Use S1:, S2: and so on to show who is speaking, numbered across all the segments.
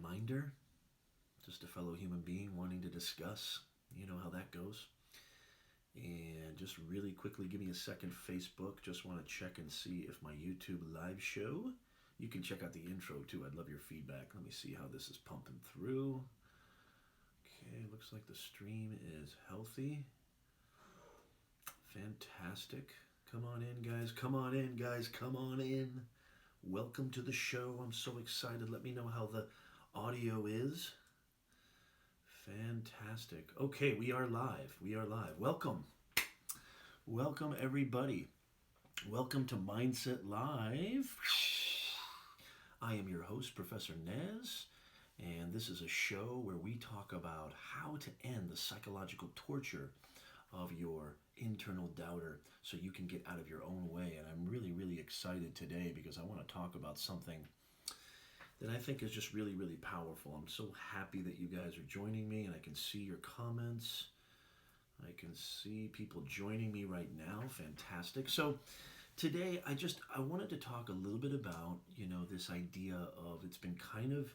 S1: reminder, just a fellow human being wanting to discuss. You know how that goes. And just really quickly, give me a second, Facebook. Just want to check and see if my YouTube live show. You can check out the intro too. I'd love your feedback. Let me see how this is pumping through. Okay, looks like the stream is healthy. Fantastic. Come on in, guys. Come on in, guys. Come on in. Welcome to the show. I'm so excited. Let me know how the audio is. Fantastic. Okay, we are live. We are live. Welcome. Welcome, everybody. Welcome to Mindset Live. I am your host, Professor Nez, and this is a show where we talk about how to end the psychological torture of your internal doubter so you can get out of your own way. And I'm really, really excited today because I want to talk about something that I think is just really, really powerful. I'm so happy that you guys are joining me, and I can see your comments. I can see people joining me right now. Fantastic. So today I wanted to talk a little bit about, this idea of, it's been kind of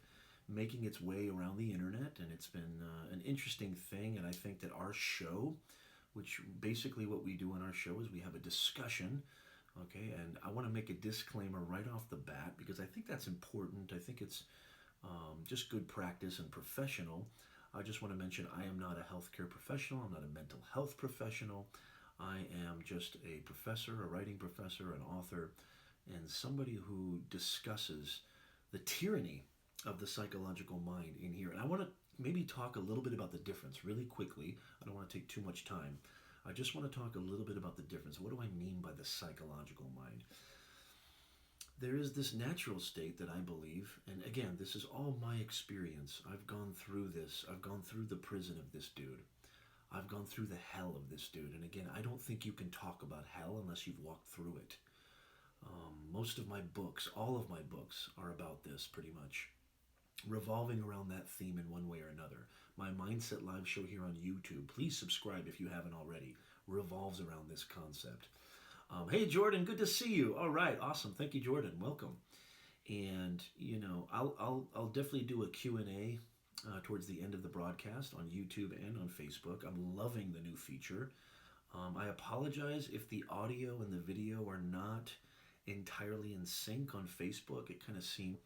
S1: making its way around the internet, and it's been an interesting thing. And I think that our show, which basically what we do on our show is we have a discussion. Okay, and I want to make a disclaimer right off the bat because I think that's important. I think it's just good practice and professional. I just want to mention I am not a healthcare professional. I'm not a mental health professional. I am just a professor, a writing professor, an author, and somebody who discusses the tyranny of the psychological mind in here. And I want to maybe talk a little bit about the difference really quickly. I don't want to take too much time. I just want to talk a little bit about the difference. What do I mean by the psychological mind? There is this natural state that I believe, and again, this is all my experience. I've gone through this. I've gone through the prison of this dude. I've gone through the hell of this dude. And again, I don't think you can talk about hell unless you've walked through it. Most of my books, all of my books, are about this pretty much, revolving around that theme in one way or another. My Mindset Live show here on YouTube, please subscribe if you haven't already, revolves around this concept. Hey, Jordan, good to see you. All right, awesome. Thank you, Jordan. Welcome. And, I'll definitely do a Q&A towards the end of the broadcast on YouTube and on Facebook. I'm loving the new feature. I apologize if the audio and the video are not entirely in sync on Facebook. It kind of seemed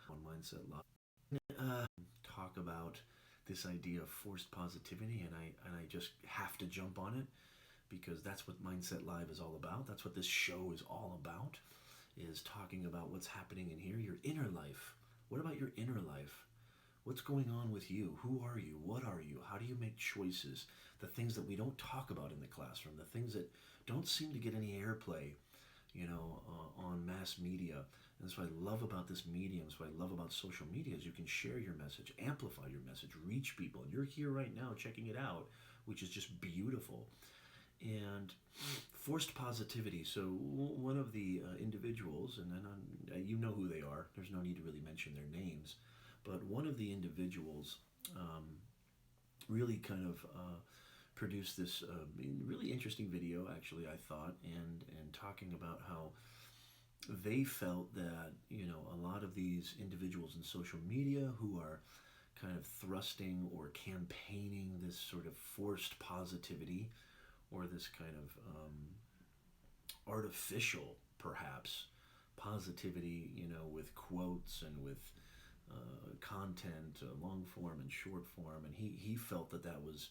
S1: on Mindset Live. Talk about this idea of forced positivity, and I just have to jump on it because that's what Mindset Live is all about. That's what this show is all about, is talking about what's happening in here, your inner life. What about your inner life? What's going on with you? Who are you? What are you? How do you make choices? The things that we don't talk about in the classroom, the things that don't seem to get any airplay, on mass media. And that's what I love about this medium. That's what I love about social media is you can share your message, amplify your message, reach people. And you're here right now checking it out, which is just beautiful. And forced positivity. So one of the individuals, and then you know who they are. There's no need to really mention their names. But one of the individuals really kind of produced this really interesting video, actually, I thought, and talking about how they felt that, a lot of these individuals in social media who are kind of thrusting or campaigning this sort of forced positivity or this kind of artificial, perhaps, positivity, with quotes and with content, long form and short form. And he felt that was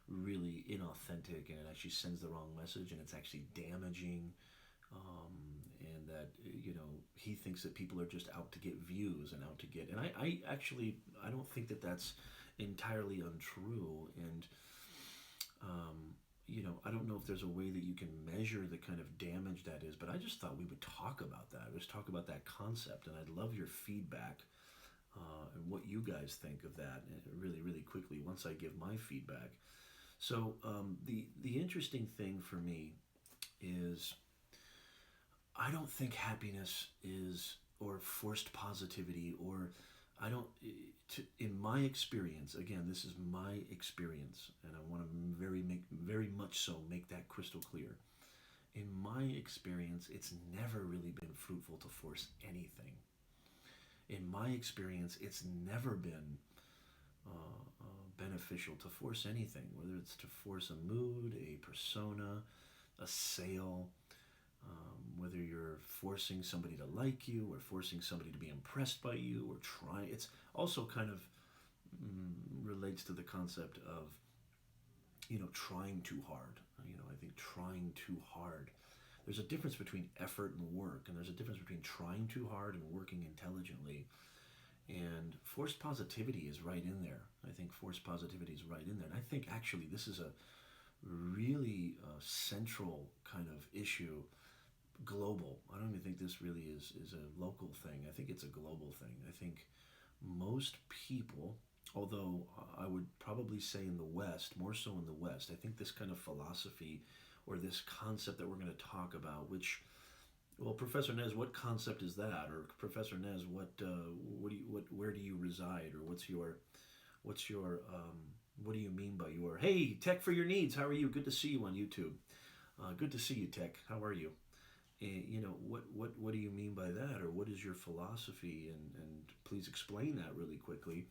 S1: really inauthentic, and it actually sends the wrong message, and it's actually damaging, and that he thinks that people are just out to get views and out to get, and I actually don't think that that's entirely untrue. And I don't know if there's a way that you can measure the kind of damage that is, but I just thought we would talk about that. Let's talk about that concept, and I'd love your feedback and what you guys think of that really, really quickly once I give my feedback. So the interesting thing for me is I don't think happiness is, or forced positivity, or I don't, in my experience, again, this is my experience, and I want to very much so make that crystal clear. In my experience, it's never really been fruitful to force anything. in my experience, it's never been beneficial to force anything, whether it's to force a mood, a persona, a sale, whether you're forcing somebody to like you or forcing somebody to be impressed by you or trying. It's also kind of relates to the concept of, trying too hard. I think trying too hard. There's a difference between effort and work, and there's a difference between trying too hard and working intelligently. And forced positivity is right in there. I think forced positivity is right in there. And I think actually this is a really central kind of issue, global. I don't even think this really is a local thing. I think it's a global thing. I think most people, although I would probably say in the West, more so in the West, I think this kind of philosophy or this concept that we're going to talk about, which, well, Professor Nez, what concept is that? Or Professor Nez, where do you reside? Or what's your, what do you mean by your? Hey, Tech for Your Needs. How are you? Good to see you on YouTube. Good to see you, Tech. How are you? And, what do you mean by that? Or what is your philosophy? And please explain that really quickly.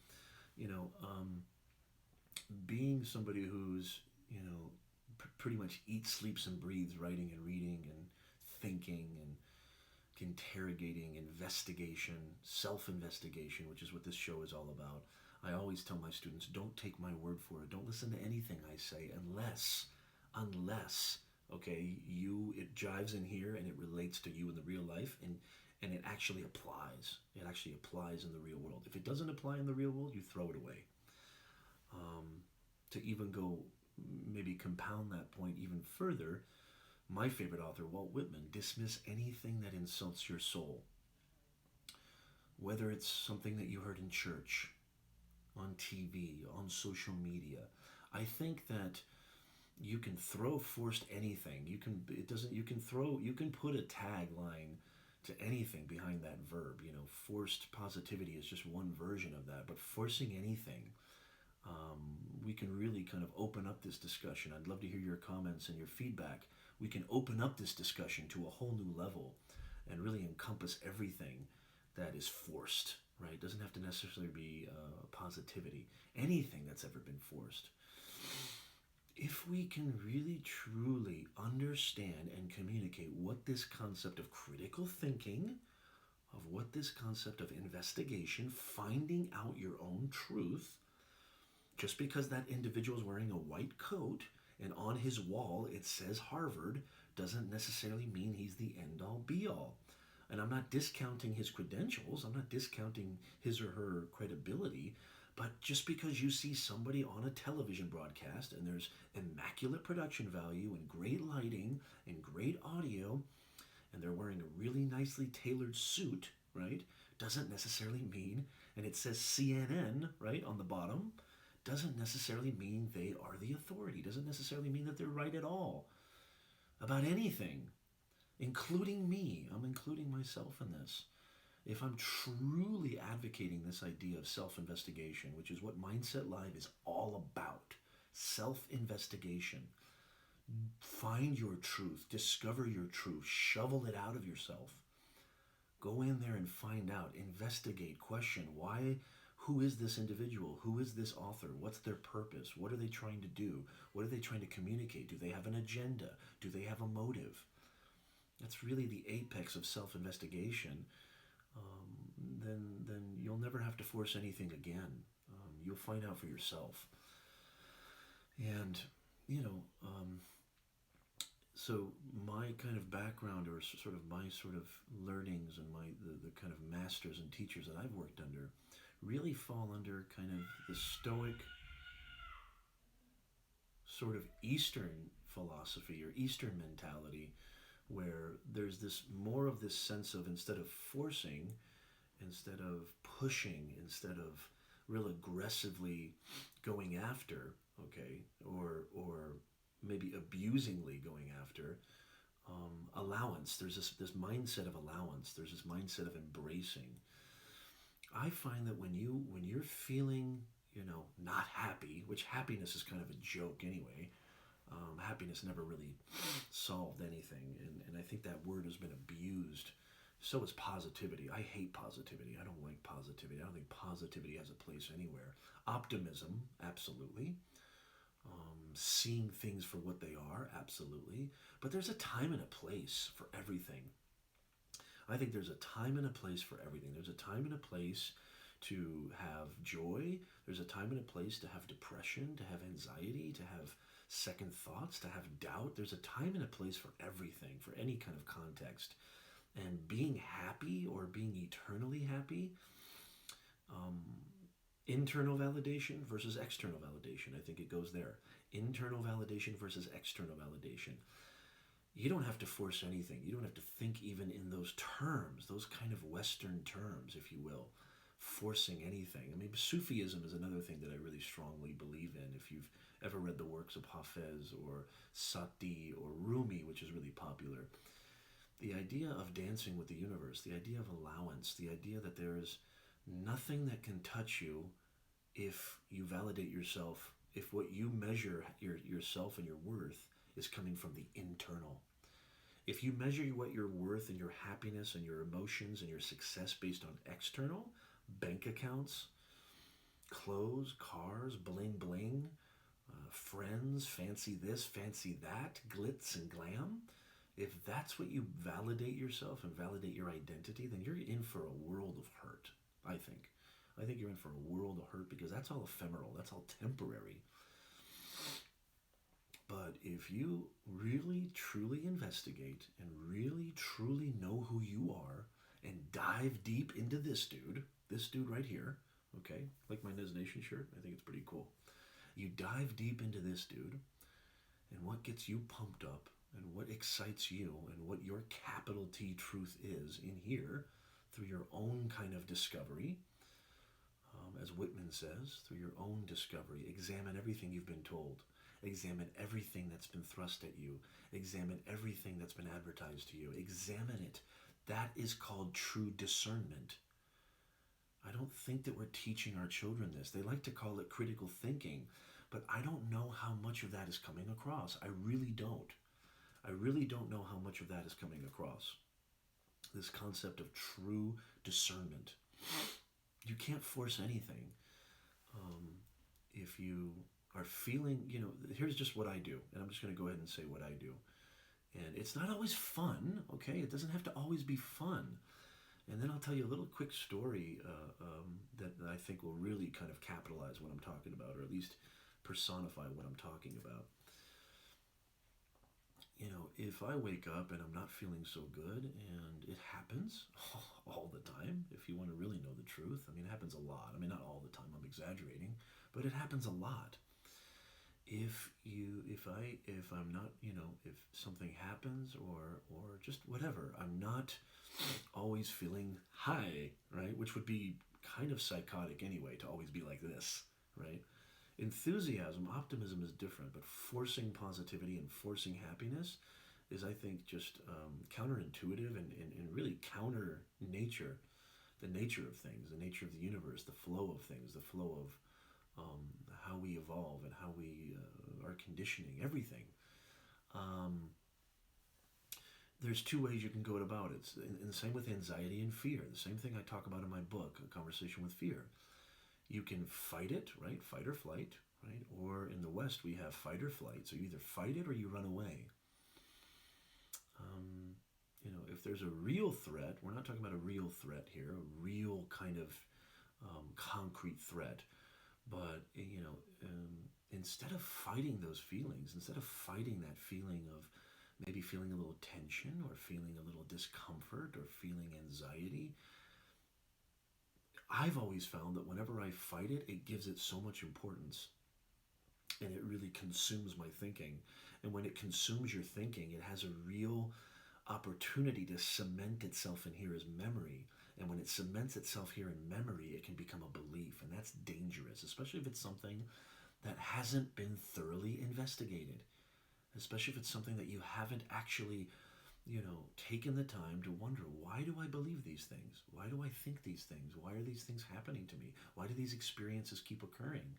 S1: Being somebody who's, pretty much eats, sleeps, and breathes writing and reading and thinking and interrogating, investigation, self-investigation, which is what this show is all about. I always tell my students, don't take my word for it. Don't listen to anything I say unless, okay, it jives in here and it relates to you in the real life and it actually applies. It actually applies in the real world. If it doesn't apply in the real world, you throw it away. To even go, maybe compound that point even further, my favorite author, Walt Whitman, dismiss anything that insults your soul. Whether it's something that you heard in church, on TV, on social media. I think that you can throw forced anything. You can put a tagline to anything behind that verb. Forced positivity is just one version of that, but forcing anything, we can really kind of open up this discussion. I'd love to hear your comments and your feedback. We can open up this discussion to a whole new level and really encompass everything that is forced, right? It doesn't have to necessarily be positivity. Anything that's ever been forced. If we can really truly understand and communicate what this concept of critical thinking, of what this concept of investigation, finding out your own truth, just because that individual is wearing a white coat and on his wall it says Harvard doesn't necessarily mean he's the end-all be-all. And I'm not discounting his credentials. I'm not discounting his or her credibility. But just because you see somebody on a television broadcast and there's immaculate production value and great lighting and great audio and they're wearing a really nicely tailored suit, right, doesn't necessarily mean, and it says CNN, right, on the bottom, doesn't necessarily mean they are the authority. Doesn't necessarily mean that they're right at all about anything, including me. I'm including myself in this. If I'm truly advocating this idea of self-investigation, which is what Mindset Live is all about, self-investigation, find your truth, discover your truth, shovel it out of yourself. Go in there and find out, investigate, question why. Who is this individual? Who is this author? What's their purpose? What are they trying to do? What are they trying to communicate? Do they have an agenda? Do they have a motive? That's really the apex of self-investigation. Then you'll never have to force anything again. You'll find out for yourself. And, so my kind of background or sort of my sort of learnings and the kind of masters and teachers that I've worked under really fall under kind of the Stoic sort of Eastern philosophy or Eastern mentality, where there's this more of this sense of instead of forcing, instead of pushing, instead of real aggressively going after, okay, or maybe abusingly going after, allowance. There's this mindset of allowance. There's this mindset of embracing. I find that when you're feeling, not happy, which happiness is kind of a joke anyway. Happiness never really solved anything, and I think that word has been abused So is positivity. I hate positivity. I don't like positivity. I don't think positivity has a place anywhere. Optimism, absolutely. Seeing things for what they are, absolutely. But there's a time and a place for everything. I think there's a time and a place for everything. There's a time and a place to have joy. There's a time and a place to have depression, to have anxiety, to have second thoughts, to have doubt. There's a time and a place for everything, for any kind of context. And being happy or being eternally happy, um, internal validation versus external validation. I think it goes there. Internal validation versus external validation. You don't have to force anything. You don't have to think even in those terms, those kind of Western terms, if you will, forcing anything. I mean, Sufism is another thing that I really strongly believe in. If you've ever read the works of Hafez or Sati or Rumi, which is really popular, the idea of dancing with the universe, the idea of allowance, the idea that there is nothing that can touch you if you validate yourself, if what you measure yourself and your worth is coming from the internal. If you measure what your worth and your happiness and your emotions and your success based on external, bank accounts, clothes, cars, bling bling, friends, fancy this, fancy that, glitz and glam, if that's what you validate yourself and validate your identity, then you're in for a world of hurt, I think. I think you're in for a world of hurt because that's all ephemeral, that's all temporary. But if you really, truly investigate and really, truly know who you are and dive deep into this dude right here, okay, like my Nez Nation shirt, I think it's pretty cool. You dive deep into this dude and what gets you pumped up and what excites you and what your capital T truth is in here through your own kind of discovery, as Whitman says, through your own discovery. Examine everything you've been told. Examine everything that's been thrust at you. Examine everything that's been advertised to you. Examine it. That is called true discernment. I don't think that we're teaching our children this. They like to call it critical thinking, but I don't know how much of that is coming across. I really don't. I really don't know how much of that is coming across. This concept of true discernment. You can't force anything. If you are feeling, here's just what I do, and I'm just going to go ahead and say what I do. And it's not always fun, okay? It doesn't have to always be fun. And then I'll tell you a little quick story that I think will really kind of capitalize what I'm talking about, or at least personify what I'm talking about. If I wake up and I'm not feeling so good, and it happens all the time, if you want to really know the truth, I mean, it happens a lot. I mean, not all the time, I'm exaggerating, but it happens a lot. If I'm not, if something happens or just whatever, I'm not always feeling high, right? Which would be kind of psychotic anyway, to always be like this, right? Enthusiasm, optimism is different, but forcing positivity and forcing happiness is, I think, just counterintuitive and really counter nature, the nature of things, the nature of the universe, the flow of things, the flow of how we evolve and how we are conditioning everything. There's two ways you can go about it. And the same with anxiety and fear. The same thing I talk about in my book, A Conversation with Fear. You can fight it, right? Fight or flight, right? Or in the West, we have fight or flight. So you either fight it or you run away. If there's a real threat, we're not talking about a real threat here, a real kind of concrete threat. But, instead of fighting those feelings, instead of fighting that feeling of maybe feeling a little tension or feeling a little discomfort or feeling anxiety, I've always found that whenever I fight it, it gives it so much importance. And it really consumes my thinking. And when it consumes your thinking, it has a real opportunity to cement itself in here as memory. And when it cements itself here in memory, it can become a belief. And that's dangerous, especially if it's something that hasn't been thoroughly investigated. Especially if it's something that you haven't actually, taken the time to wonder, why do I believe these things? Why do I think these things? Why are these things happening to me? Why do these experiences keep occurring?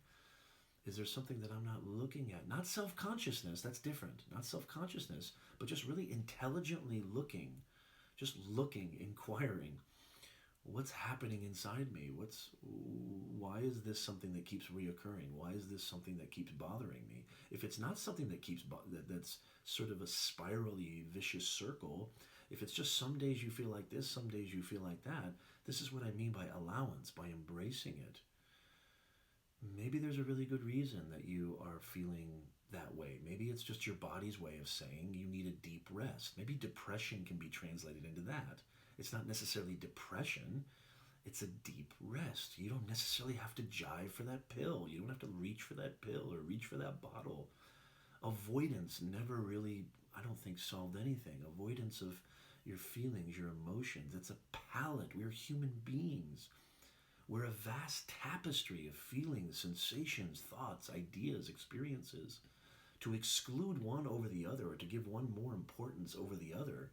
S1: Is there something that I'm not looking at? Not self-consciousness, that's different. Not self-consciousness, but just really intelligently looking just looking, inquiring, what's happening inside me? Why is this something that keeps reoccurring? Why is this something that keeps bothering me? If it's not something that that's sort of a spirally vicious circle, if it's just some days you feel like this, some days you feel like that, this is what I mean by allowance, by embracing it. Maybe there's a really good reason that you are feeling that way. Maybe it's just your body's way of saying you need a deep rest. Maybe depression can be translated into that. It's not necessarily depression, it's a deep rest. You don't necessarily have to jive for that pill. You don't have to reach for that pill or reach for that bottle. Avoidance never really, I don't think, solved anything. Avoidance of your feelings, your emotions. It's a palette. We're human beings. We're a vast tapestry of feelings, sensations, thoughts, ideas, experiences. To exclude one over the other or to give one more importance over the other,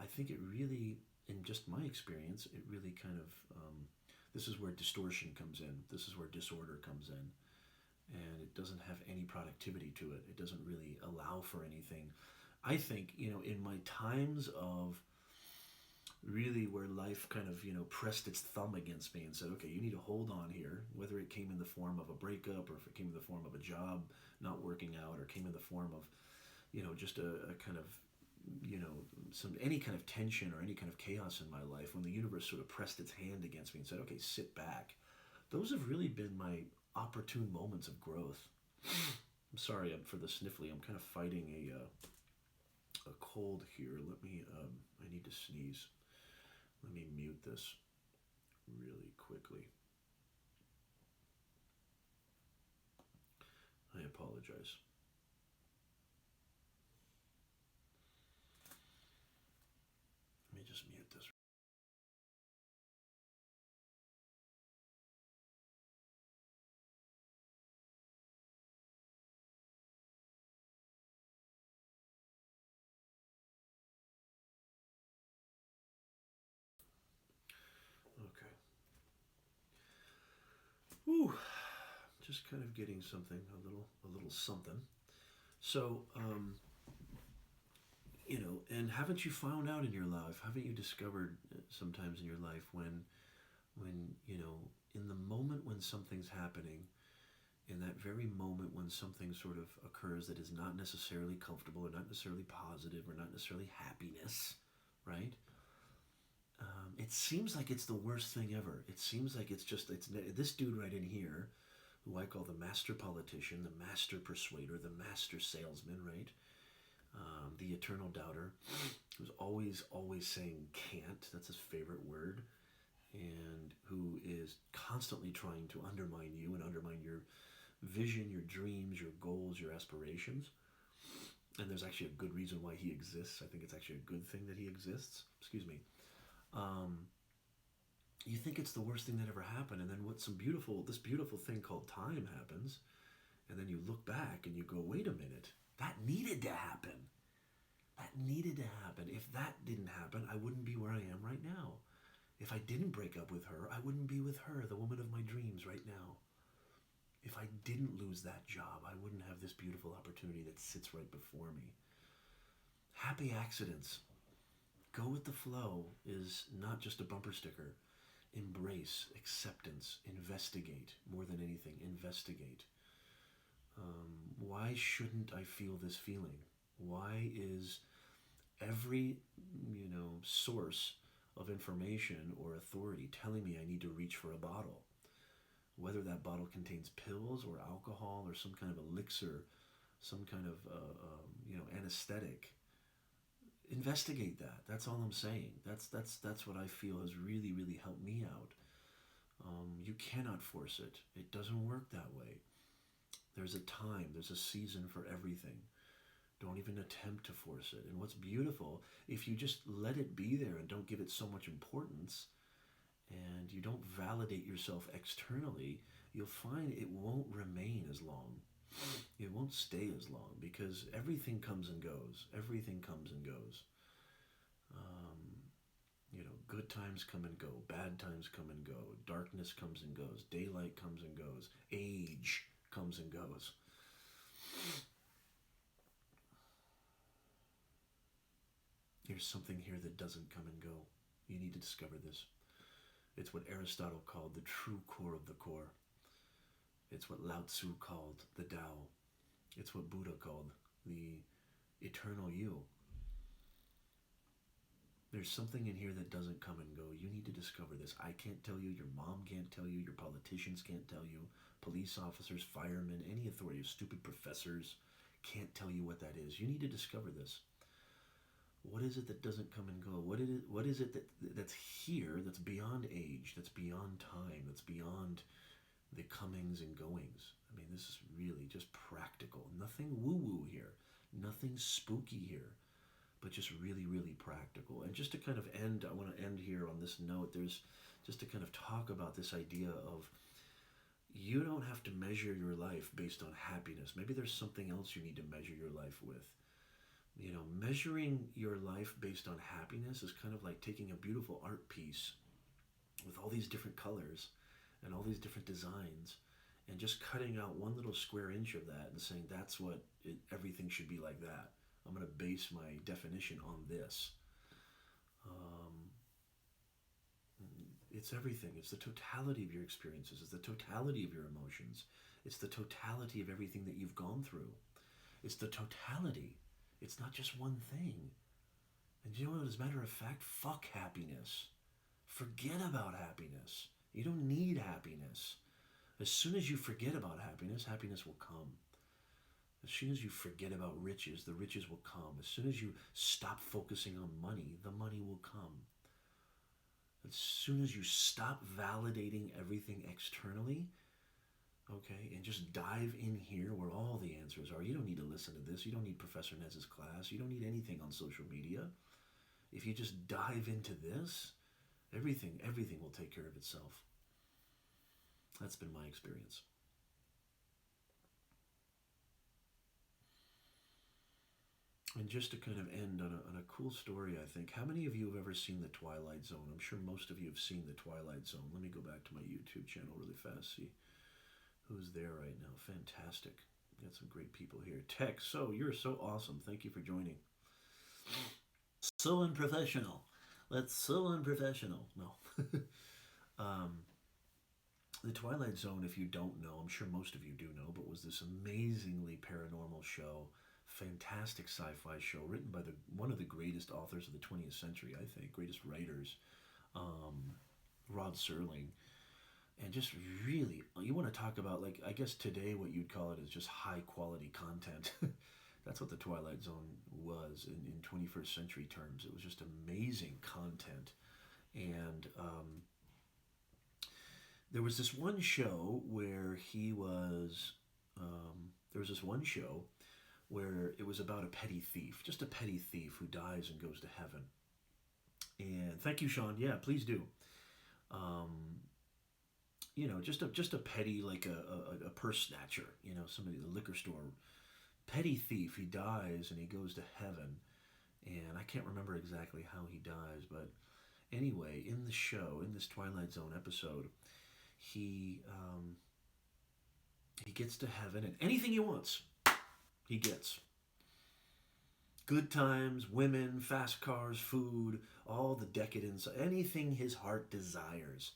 S1: I think it really, in just my experience, it really kind of, this is where distortion comes in. This is where disorder comes in. And it doesn't have any productivity to it. It doesn't really allow for anything. I think, in my times of really where life kind of, pressed its thumb against me and said, okay, you need to hold on here, whether it came in the form of a breakup or if it came in the form of a job not working out or came in the form of, just a kind of, any kind of tension or any kind of chaos in my life, when the universe sort of pressed its hand against me and said, okay, sit back. Those have really been my opportune moments of growth. I'm sorry for the sniffly. I'm kind of fighting a cold here. I need to sneeze. Let me mute this really quickly. I apologize. Let me just mute this. Okay. Whew. Just kind of getting something, a little something. So, and haven't you found out in your life? Haven't you discovered sometimes in your life when in the moment when something's happening, in that very moment when something sort of occurs that is not necessarily comfortable or not necessarily positive or not necessarily happiness, right? It seems like it's the worst thing ever. It seems like it's this dude right in here, who I call the master politician, the master persuader, the master salesman, right? The eternal doubter, who's always saying can't. That's his favorite word. And who is constantly trying to undermine you and undermine your vision, your dreams, your goals, your aspirations. And there's actually a good reason why he exists. I think it's actually a good thing that he exists. Excuse me. You think it's the worst thing that ever happened, and then this beautiful thing called time happens, and then you look back and you go, wait a minute, that needed to happen. That needed to happen. If that didn't happen, I wouldn't be where I am right now. If I didn't break up with her, I wouldn't be with her, the woman of my dreams right now. If I didn't lose that job, I wouldn't have this beautiful opportunity that sits right before me. Happy accidents. Go with the flow is not just a bumper sticker. Embrace, acceptance, investigate. More than anything, investigate. Why shouldn't I feel this feeling? Why is every, source of information or authority telling me I need to reach for a bottle? Whether that bottle contains pills or alcohol or some kind of elixir, some kind of, anesthetic. Investigate that. That's all I'm saying. That's what I feel has really, really helped me out. You cannot force it. It doesn't work that way. There's a time, there's a season for everything. Don't even attempt to force it. And what's beautiful, if you just let it be there and don't give it so much importance, and you don't validate yourself externally, you'll find it won't remain as long. It won't stay as long because everything comes and goes. Everything comes and goes. Good times come and go. Bad times come and go. Darkness comes and goes. Daylight comes and goes. Age comes and goes. there's something here that doesn't come and go. You need to discover this. It's what Aristotle called the true core of the core. It's what Lao Tzu called the Tao. It's what Buddha called the eternal you. There's something in here that doesn't come and go. You need to discover this. I can't tell you. Your mom can't tell you. Your politicians can't tell you. Police officers, firemen, any authority, stupid professors can't tell you what that is. You need to discover this. What is it that doesn't come and go? What is it that's here, that's beyond age, that's beyond time, that's beyond the comings and goings? I mean, this is really just practical. Nothing woo-woo here. Nothing spooky here. But just really, really practical. And just to kind of end, I want to end here on this note, there's just to kind of talk about this idea of you don't have to measure your life based on happiness. Maybe there's something else you need to measure your life with. You know, measuring your life based on happiness is kind of like taking a beautiful art piece with all these different colors and all these different designs and just cutting out one little square inch of that and saying that's what everything should be like that. I'm going to base my definition on this. It's everything. It's the totality of your experiences. It's the totality of your emotions. It's the totality of everything that you've gone through. It's the totality. It's not just one thing. And you know what? As a matter of fact, fuck happiness. Forget about happiness. You don't need happiness. As soon as you forget about happiness, happiness will come. As soon as you forget about riches, the riches will come. As soon as you stop focusing on money, the money will come. As soon as you stop validating everything externally, okay, and just dive in here where all the answers are. You don't need to listen to this. You don't need Professor Nez's class. You don't need anything on social media. If you just dive into this, everything will take care of itself. That's been my experience. And just to kind of end on a cool story, I think. How many of you have ever seen the Twilight Zone? I'm sure most of you have seen the Twilight Zone. Let me go back to my YouTube channel really fast, see who's there right now. Fantastic. Got some great people here. Tex, so you're so awesome. Thank you for joining. So unprofessional. That's so unprofessional. No. The Twilight Zone, if you don't know, I'm sure most of you do know, but was this amazingly paranormal show. Fantastic sci-fi show written by one of the greatest authors of the 20th century, I think, greatest writers, Rod Serling. And just really, you want to talk about, like, I guess today what you'd call it is just high quality content. That's what the Twilight Zone was in 21st century terms. It was just amazing content. And there was this one show where where it was about a petty thief, just a petty thief who dies and goes to heaven. And thank you, Sean. Yeah, please do. You know, just a petty, like a purse snatcher, you know, somebody at the liquor store. Petty thief, he dies and he goes to heaven. And I can't remember exactly how he dies, but anyway, in the show, in this Twilight Zone episode, he gets to heaven and anything he wants, he gets. Good times, women, fast cars, food, all the decadence, anything his heart desires,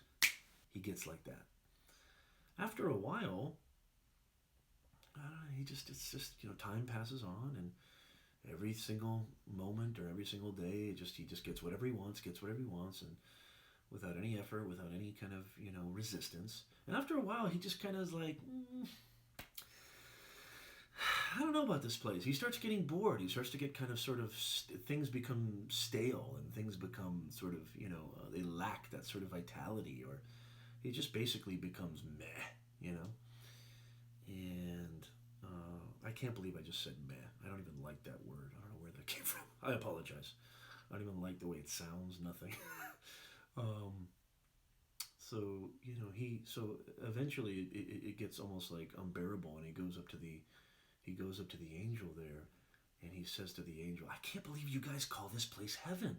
S1: he gets like that. After a while, it's just, you know, time passes on, and every single moment or every single day, he just gets whatever he wants, and without any effort, without any kind of, you know, resistance. And after a while, he just kind of is like, I don't know about this place. He starts getting bored. He starts to get kind of sort of, things become stale and things become sort of, you know, they lack that sort of vitality, or he just basically becomes meh, you know? And I can't believe I just said meh. I don't even like that word. I don't know where that came from. I apologize. I don't even like the way it sounds, nothing. So, you know, so eventually it gets almost like unbearable, and he goes up to the angel there, and he says to the angel, I can't believe you guys call this place heaven.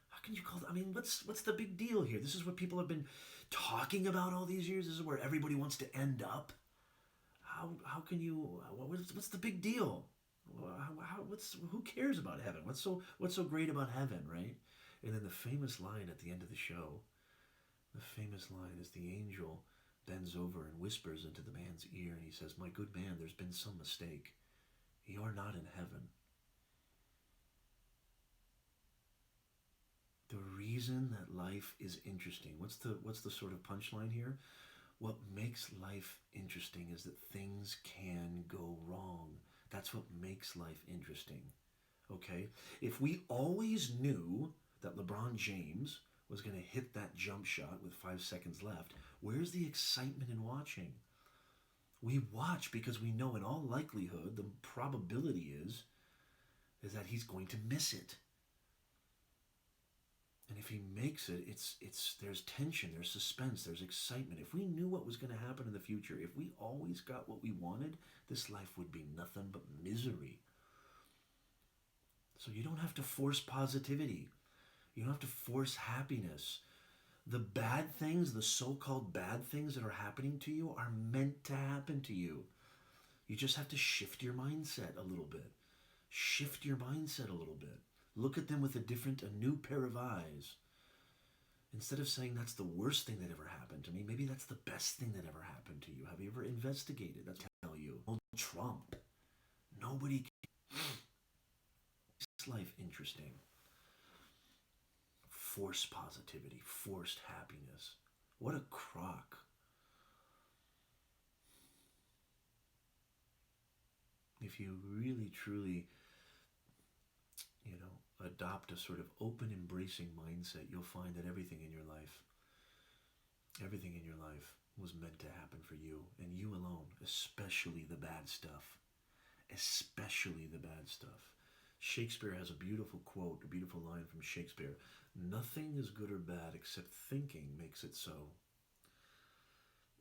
S1: How can you call it? I mean, what's the big deal here? This is what people have been talking about all these years. This is where everybody wants to end up. How can you, what's the big deal? Who cares about heaven? What's so great about heaven, right? And then the famous line at the end of the show, the famous line is the angel bends over and whispers into the man's ear, and he says, "My good man, there's been some mistake. You're not in heaven." The reason that life is interesting, what's the sort of punchline here? What makes life interesting is that things can go wrong. That's what makes life interesting. Okay? If we always knew that LeBron James was going to hit that jump shot with 5 seconds left, where's the excitement in watching? We watch because we know in all likelihood the probability is that he's going to miss it. And if he makes it, it's there's tension, there's suspense, there's excitement. If we knew what was going to happen in the future, if we always got what we wanted, this life would be nothing but misery. So you don't have to force positivity. You don't have to force happiness. The bad things, the so-called bad things that are happening to you are meant to happen to you. You just have to shift your mindset a little bit. Shift your mindset a little bit. Look at them with a new pair of eyes. Instead of saying that's the worst thing that ever happened to me, maybe that's the best thing that ever happened to you. Have you ever investigated? That's what I tell you. Trump. Nobody makes life interesting. Forced positivity, forced happiness. What a crock. If you really, truly, adopt a sort of open, embracing mindset, you'll find that everything in your life was meant to happen for you and you alone, especially the bad stuff. Especially the bad stuff. Shakespeare has a beautiful quote, a beautiful line from Shakespeare. Nothing is good or bad except thinking makes it so.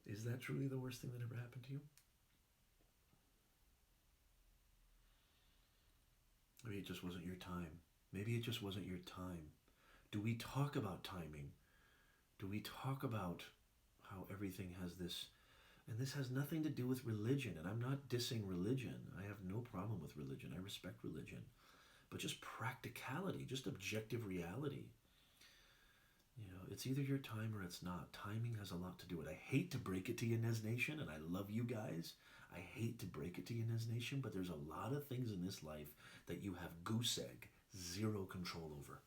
S1: Is that truly the worst thing that ever happened to you? Maybe it just wasn't your time. Maybe it just wasn't your time. Do we talk about timing? Do we talk about how everything has this, and this has nothing to do with religion, and I'm not dissing religion. I have no problem with religion. I respect religion. But just practicality, just objective reality. It's either your time or it's not. Timing has a lot to do with it. I hate to break it to you, Nez Nation, and I love you guys. I hate to break it to you, Nez Nation, but there's a lot of things in this life that you have goose egg, zero control over.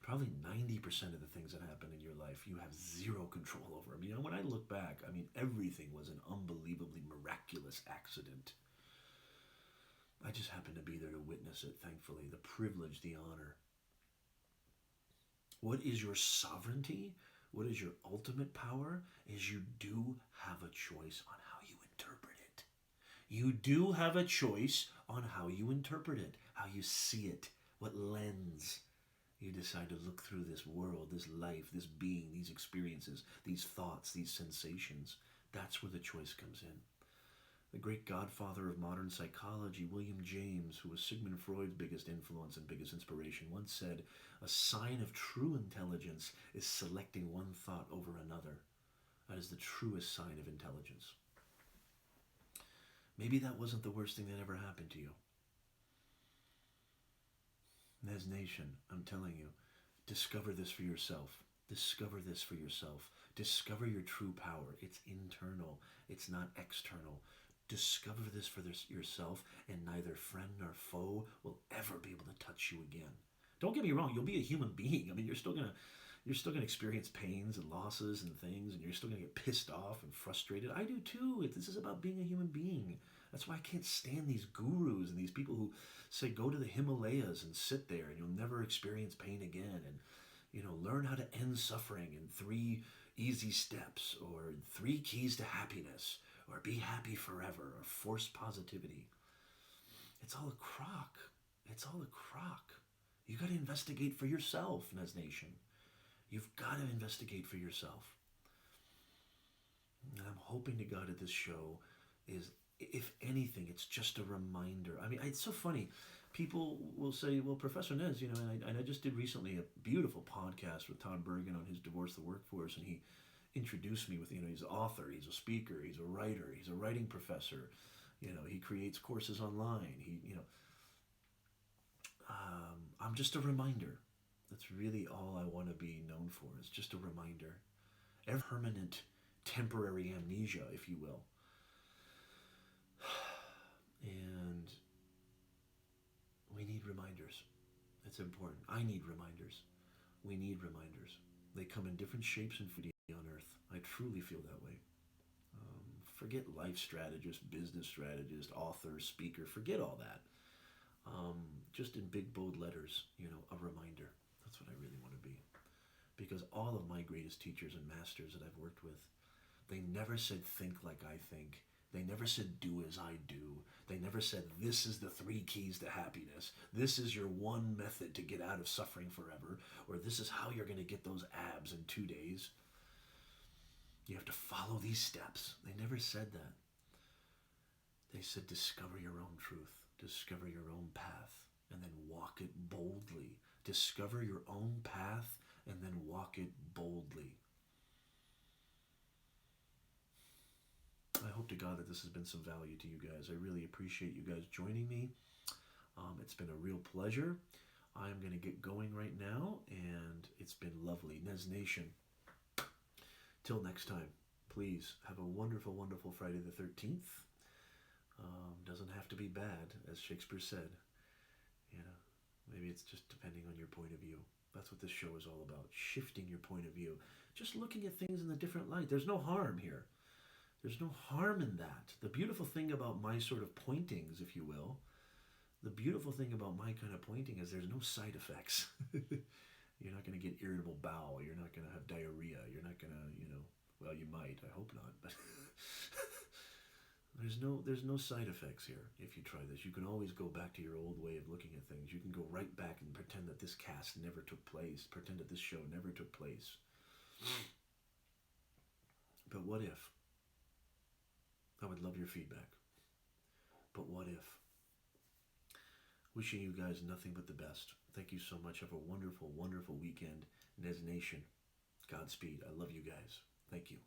S1: Probably 90% of the things that happen in your life, you have zero control over. When I look back, everything was an unbelievably miraculous accident. I just happened to be there to witness it, thankfully. The privilege, the honor. What is your sovereignty? What is your ultimate power? Is you do have a choice on how you interpret it. You do have a choice on how you interpret it, how you see it, what lens you decide to look through this world, this life, this being, these experiences, these thoughts, these sensations. That's where the choice comes in. The great godfather of modern psychology, William James, who was Sigmund Freud's biggest influence and biggest inspiration, once said, "A sign of true intelligence is selecting one thought over another. That is the truest sign of intelligence." Maybe that wasn't the worst thing that ever happened to you. Nez Nation, I'm telling you, discover this for yourself. Discover this for yourself. Discover your true power. It's internal. It's not external. Discover this for yourself, and neither friend nor foe will ever be able to touch you again. Don't get me wrong, you'll be a human being. You're still gonna experience pains and losses and things, and you're still gonna get pissed off and frustrated. I do too. This is about being a human being. That's why I can't stand these gurus and these people who say go to the Himalayas and sit there and you'll never experience pain again, and learn how to end suffering in 3 easy steps, or 3 keys to happiness, or be happy forever, or forced positivity. It's all a crock. It's all a crock. You got to investigate for yourself, Nez Nation. You've got to investigate for yourself. And I'm hoping to God that this show is, if anything, it's just a reminder. It's so funny. People will say, well, Professor Nez, and I just did recently a beautiful podcast with Todd Bergen on his Divorce the Workforce, and he introduced me with, he's an author, he's a speaker, he's a writer, he's a writing professor, He creates courses online. I'm just a reminder. That's really all I want to be known for. Is just a reminder. Every permanent, temporary amnesia, if you will. And we need reminders. It's important. I need reminders. We need reminders. They come in different shapes and forms on Earth. I truly feel that way. Forget life strategist, business strategist, author, speaker. Forget all that. Just in big, bold letters, a reminder. That's what I really want to be. Because all of my greatest teachers and masters that I've worked with, they never said think like I think. They never said do as I do. They never said this is the 3 keys to happiness. This is your one method to get out of suffering forever. Or this is how you're going to get those abs in 2 days. You have to follow these steps. They never said that. They said discover your own truth. Discover your own path. And then walk it boldly. Discover your own path and then walk it boldly. I hope to God that this has been some value to you guys. I really appreciate you guys joining me. It's been a real pleasure. I'm going to get going right now, and it's been lovely. Nez Nation, till next time, please have a wonderful, wonderful Friday the 13th. Doesn't have to be bad, as Shakespeare said. Maybe it's just depending on your point of view. That's what this show is all about, shifting your point of view. Just looking at things in a different light. There's no harm here. There's no harm in that. The beautiful thing about my sort of pointings, if you will, the beautiful thing about my kind of pointing is there's no side effects. You're not going to get irritable bowel. You're not going to have diarrhea. You're not going to, well, you might. I hope not. But there's no side effects here if you try this. You can always go back to your old way of looking at things. You can go right back and pretend that this cast never took place. Pretend that this show never took place. But what if? I would love your feedback. But what if? Wishing you guys nothing but the best. Thank you so much. Have a wonderful, wonderful weekend. Nez Nation, Godspeed. I love you guys. Thank you.